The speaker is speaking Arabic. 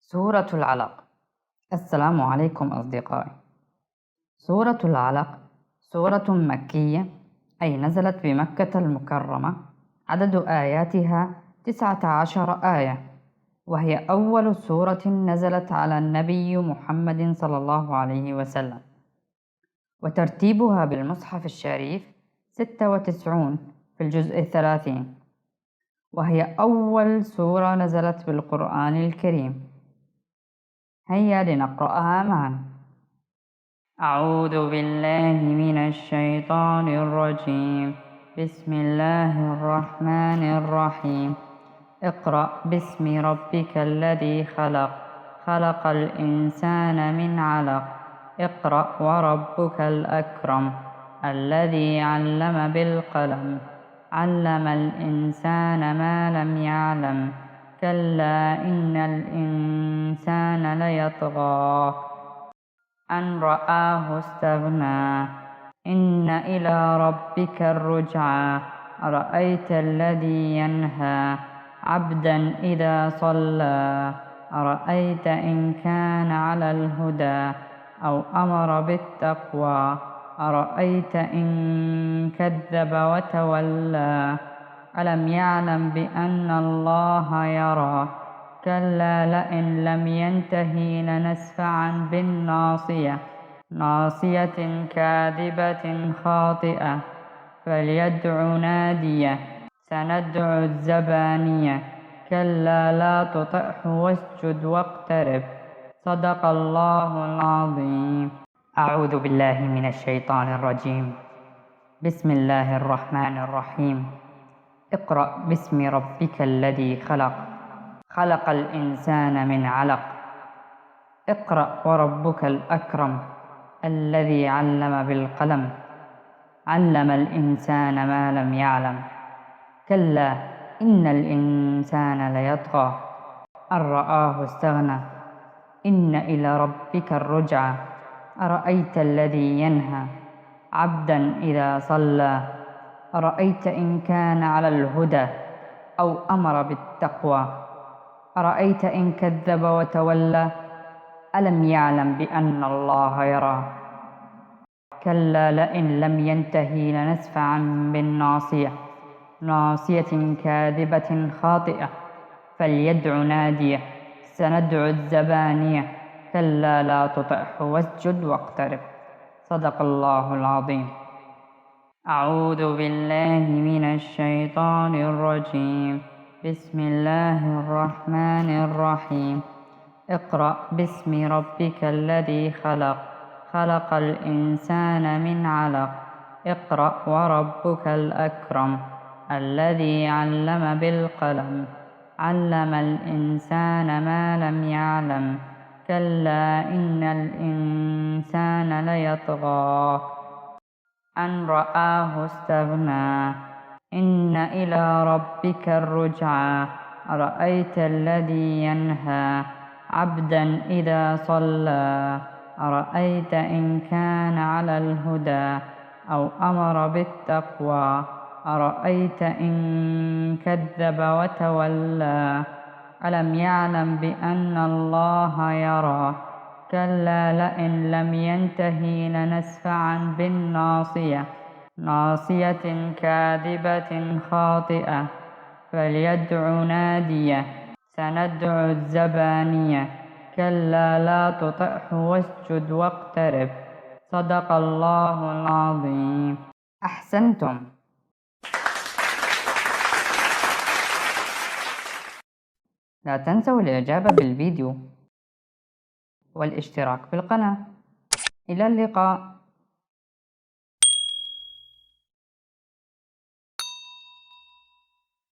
سورة العلق. السلام عليكم أصدقائي. سورة العلق سورة مكية، أي نزلت بمكة المكرمة. عدد آياتها 19 آية، وهي أول سورة نزلت على النبي محمد صلى الله عليه وسلم. وترتيبها بالمصحف الشريف 96 في الجزء 30، وهي أول سورة نزلت بالقرآن الكريم. هيا لنقرأها معا. أعوذ بالله من الشيطان الرجيم. بسم الله الرحمن الرحيم. اقرأ باسم ربك الذي خلق، خلق الإنسان من علق. اقرأ وربك الأكرم الذي علم بالقلم، علم الإنسان ما لم يعلم. كلا إن الإنسان ليطغى أن رآه استغنى. إن إلى ربك الرجعى. أرأيت الذي ينهى عبدا إذا صلى. أرأيت إن كان على الهدى أو أمر بالتقوى. أرأيت إن كذب وتولى. ألم يعلم بأن الله يرى. كلا لئن لم ينته لنسفعا بالناصية، ناصية كاذبة خاطئة. فليدع ناديه. سندع الزبانية. كلا لا تطعه واسجد واقترب. صدق الله العظيم. أعوذ بالله من الشيطان الرجيم. بسم الله الرحمن الرحيم. اقرأ باسم ربك الذي خلق، خلق الإنسان من علق. اقرأ وربك الأكرم الذي علم بالقلم، علم الإنسان ما لم يعلم. كلا إن الإنسان ليطغى أن رآه استغنى. إن إلى ربك الرجعى. أرأيت الذي ينهى عبدا إذا صلى. أرأيت إن كان على الهدى أو أمر بالتقوى. أرأيت إن كذب وتولى. ألم يعلم بأن الله يرى. كلا لئن لم ينته لنسفعا بالناصية، ناصية كاذبة خاطئة. فليدع ناديه. سندع الزبانية. كلا لا تطعه واسجد واقترب. صدق الله العظيم. أعوذ بالله من الشيطان الرجيم. بسم الله الرحمن الرحيم. اقرأ باسم ربك الذي خلق، خلق الإنسان من علق. اقرأ وربك الأكرم الذي علم بالقلم، علم الإنسان ما لم يعلم. كلا إن الإنسان ليطغى أن رآه استغنى. إن إلى ربك الرجعى. أرأيت الذي ينهى عبدا إذا صلى. أرأيت إن كان على الهدى أو أمر بالتقوى. أرأيت إن كذب وتولى. ألم يعلم بأن الله يرى. كلا لئن لم ينته لنسفعا بالناصية، ناصية كاذبة خاطئة. فليدع ناديه. سندع الزبانية. كلا لا تطعه واسجد واقترب. صدق الله العظيم. أحسنتم. لا تنسوا الإعجاب بالفيديو والاشتراك في القناة. إلى اللقاء.